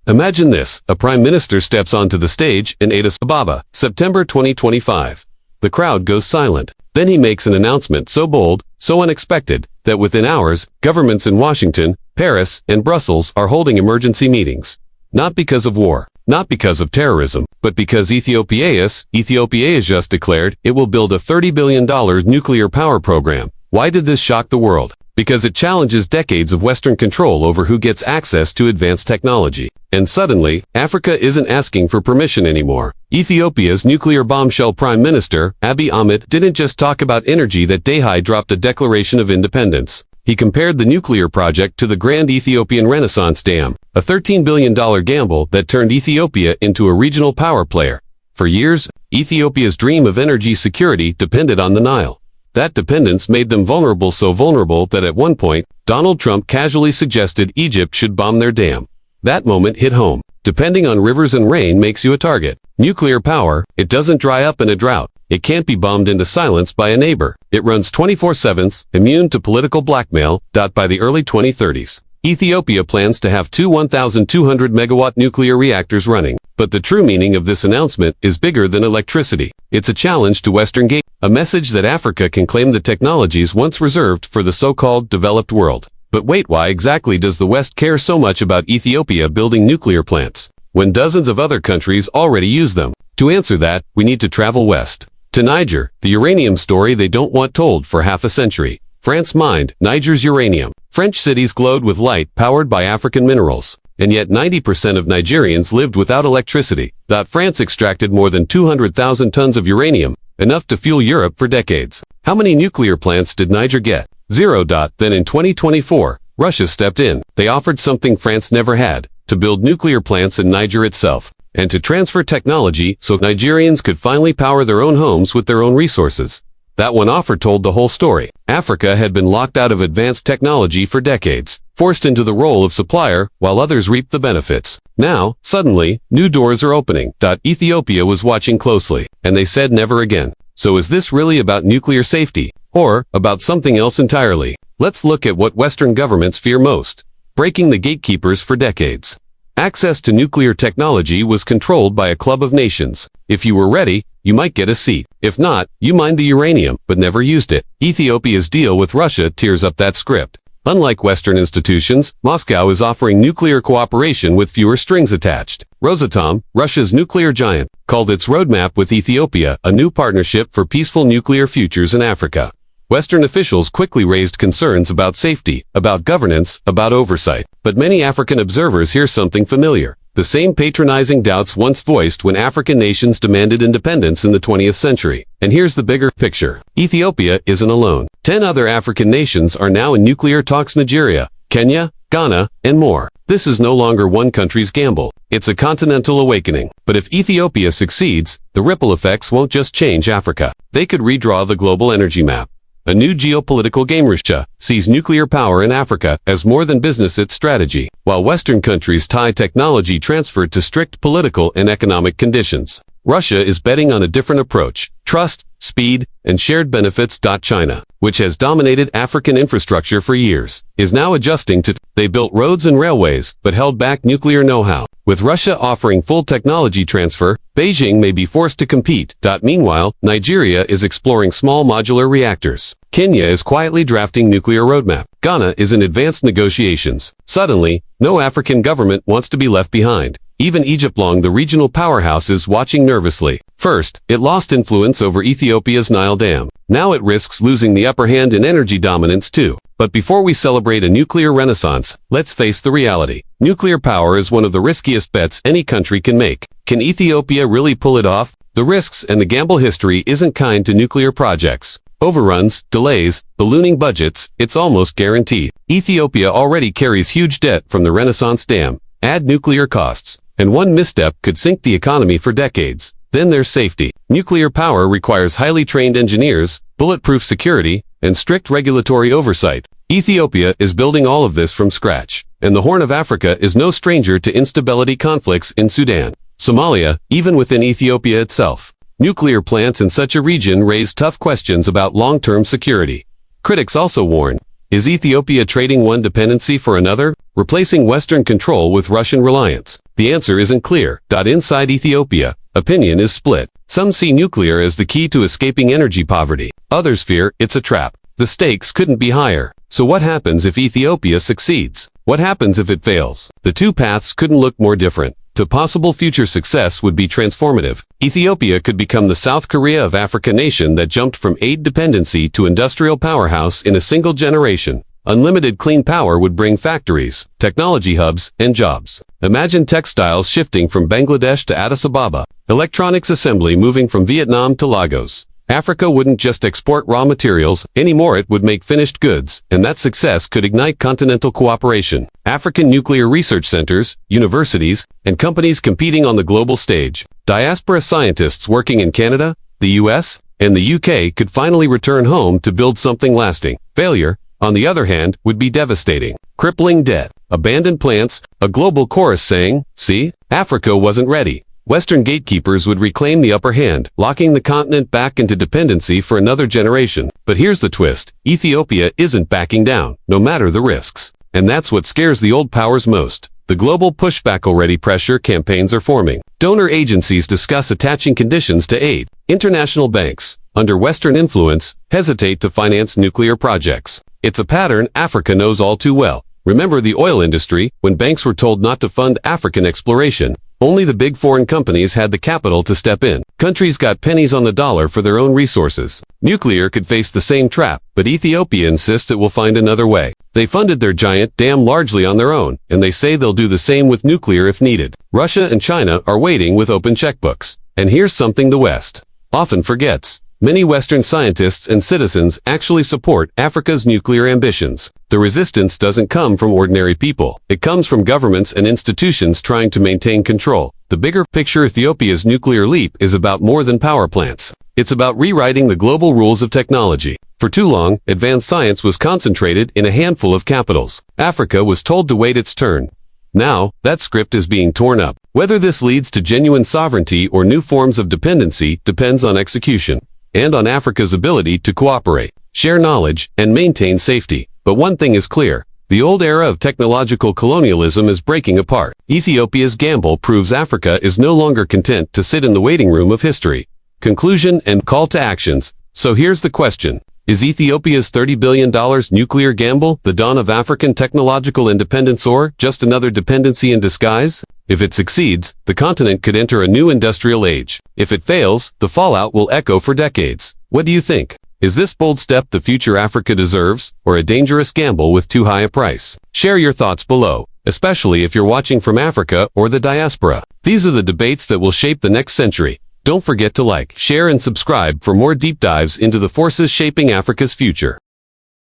Imagine this, a prime minister steps onto the stage in Addis Ababa, September 2025. The crowd goes silent. Then he makes an announcement so bold, so unexpected, that within hours, governments in Washington, Paris, and Brussels are holding emergency meetings. Not because of war, not because of terrorism, but because Ethiopia has just declared it will build a $30 billion nuclear power program. Why did this shock the world? Because it challenges decades of Western control over who gets access to advanced technology. And suddenly, Africa isn't asking for permission anymore. Ethiopia's nuclear bombshell Prime Minister, Abiy Ahmed, didn't just talk about energy that day. He dropped a declaration of independence. He compared the nuclear project to the Grand Ethiopian Renaissance Dam, a $13 billion gamble that turned Ethiopia into a regional power player. For years, Ethiopia's dream of energy security depended on the Nile. That dependence made them vulnerable, so vulnerable that at one point, Donald Trump casually suggested Egypt should bomb their dam. That moment hit home. Depending on rivers and rain makes you a target. Nuclear power, it doesn't dry up in a drought. It can't be bombed into silence by a neighbor. It runs 24/7, immune to political blackmail. By the early 2030s, Ethiopia plans to have two 1,200 megawatt nuclear reactors running. But the true meaning of this announcement is bigger than electricity. It's a challenge to Western gatekeepers, a message that Africa can claim the technologies once reserved for the so-called developed world. But wait, why exactly does the West care so much about Ethiopia building nuclear plants, when dozens of other countries already use them? To answer that, we need to travel west. To Niger, the uranium story they don't want told for half a century. France mined Niger's uranium. French cities glowed with light powered by African minerals. And yet 90% of Nigerians lived without electricity. France extracted more than 200,000 tons of uranium, enough to fuel Europe for decades. How many nuclear plants did Niger get? 0. Then in 2024, Russia stepped in. They offered something France never had, to build nuclear plants in Niger itself, and to transfer technology so Nigerians could finally power their own homes with their own resources. That one offer told the whole story. Africa had been locked out of advanced technology for decades, forced into the role of supplier, while others reaped the benefits. Now, suddenly, new doors are opening. Ethiopia was watching closely, and they said never again. So is this really about nuclear safety, or about something else entirely? Let's look at what Western governments fear most: breaking the gatekeepers for decades. Access to nuclear technology was controlled by a club of nations. If you were ready, you might get a seat. If not, you mined the uranium, but never used it. Ethiopia's deal with Russia tears up that script. Unlike Western institutions, Moscow is offering nuclear cooperation with fewer strings attached. Rosatom, Russia's nuclear giant, called its roadmap with Ethiopia a new partnership for peaceful nuclear futures in Africa. Western officials quickly raised concerns about safety, about governance, about oversight. But many African observers hear something familiar. The same patronizing doubts once voiced when African nations demanded independence in the 20th century. And here's the bigger picture. Ethiopia isn't alone. 10 other African nations are now in nuclear talks: Nigeria, Kenya, Ghana, and more. This is no longer one country's gamble. It's a continental awakening. But if Ethiopia succeeds, the ripple effects won't just change Africa. They could redraw the global energy map. A new geopolitical game. Russia sees nuclear power in Africa as more than business, its strategy, while Western countries tie technology transfer to strict political and economic conditions. Russia is betting on a different approach: trust, speed, and shared benefits. China, which has dominated African infrastructure for years, is now adjusting to. They built roads and railways, but held back nuclear know-how. With Russia offering full technology transfer, Beijing may be forced to compete. Meanwhile, Nigeria is exploring small modular reactors. Kenya is quietly drafting nuclear roadmap. Ghana is in advanced negotiations. Suddenly, no African government wants to be left behind. Even Egypt, long the regional powerhouse, is watching nervously. First, it lost influence over Ethiopia's Nile Dam. Now it risks losing the upper hand in energy dominance too. But before we celebrate a nuclear renaissance, let's face the reality. Nuclear power is one of the riskiest bets any country can make. Can Ethiopia really pull it off? The risks and the gamble history isn't kind to nuclear projects. Overruns, delays, ballooning budgets, it's almost guaranteed. Ethiopia already carries huge debt from the Renaissance Dam. Add nuclear costs, and one misstep could sink the economy for decades. Then there's safety. Nuclear power requires highly trained engineers, bulletproof security, and strict regulatory oversight. Ethiopia is building all of this from scratch. And the Horn of Africa is no stranger to instability. Conflicts in Sudan, Somalia, even within Ethiopia itself. Nuclear plants in such a region raise tough questions about long-term security. Critics also warn, is Ethiopia trading one dependency for another, replacing Western control with Russian reliance? The answer isn't clear. Inside Ethiopia, opinion is split. Some see nuclear as the key to escaping energy poverty. Others fear it's a trap. The stakes couldn't be higher. So what happens if Ethiopia succeeds? What happens if it fails? The two paths couldn't look more different. To possible future success would be transformative. Ethiopia could become the South Korea of Africa, nation that jumped from aid dependency to industrial powerhouse in a single generation. Unlimited clean power would bring factories, technology hubs, and jobs. Imagine textiles shifting from Bangladesh to Addis Ababa. Electronics assembly moving from Vietnam to Lagos. Africa wouldn't just export raw materials anymore, it would make finished goods, and that success could ignite continental cooperation. African nuclear research centers, universities, and companies competing on the global stage. Diaspora scientists working in Canada, the US, and the UK could finally return home to build something lasting. Failure, on the other hand, would be devastating. Crippling debt, abandoned plants, a global chorus saying, "See, Africa wasn't ready." Western gatekeepers would reclaim the upper hand, locking the continent back into dependency for another generation. But here's the twist. Ethiopia isn't backing down, no matter the risks. And that's what scares the old powers most. The global pushback-already pressure campaigns are forming. Donor agencies discuss attaching conditions to aid. International banks, under Western influence, hesitate to finance nuclear projects. It's a pattern Africa knows all too well. Remember the oil industry, when banks were told not to fund African exploration. Only the big foreign companies had the capital to step in. Countries got pennies on the dollar for their own resources. Nuclear could face the same trap, but Ethiopia insists it will find another way. They funded their giant dam largely on their own, and they say they'll do the same with nuclear if needed. Russia and China are waiting with open checkbooks. And here's something the West often forgets. Many Western scientists and citizens actually support Africa's nuclear ambitions. The resistance doesn't come from ordinary people. It comes from governments and institutions trying to maintain control. The bigger picture, Ethiopia's nuclear leap is about more than power plants. It's about rewriting the global rules of technology. For too long, advanced science was concentrated in a handful of capitals. Africa was told to wait its turn. Now, that script is being torn up. Whether this leads to genuine sovereignty or new forms of dependency depends on execution. And on Africa's ability to cooperate, share knowledge, and maintain safety. But one thing is clear. The old era of technological colonialism is breaking apart. Ethiopia's gamble proves Africa is no longer content to sit in the waiting room of history. Conclusion and call to actions. So here's the question. Is Ethiopia's $30 billion nuclear gamble the dawn of African technological independence, or just another dependency in disguise? If it succeeds, the continent could enter a new industrial age. If it fails, the fallout will echo for decades. What do you think? Is this bold step the future Africa deserves, or a dangerous gamble with too high a price? Share your thoughts below, especially if you're watching from Africa or the diaspora. These are the debates that will shape the next century. Don't forget to like, share, and subscribe for more deep dives into the forces shaping Africa's future.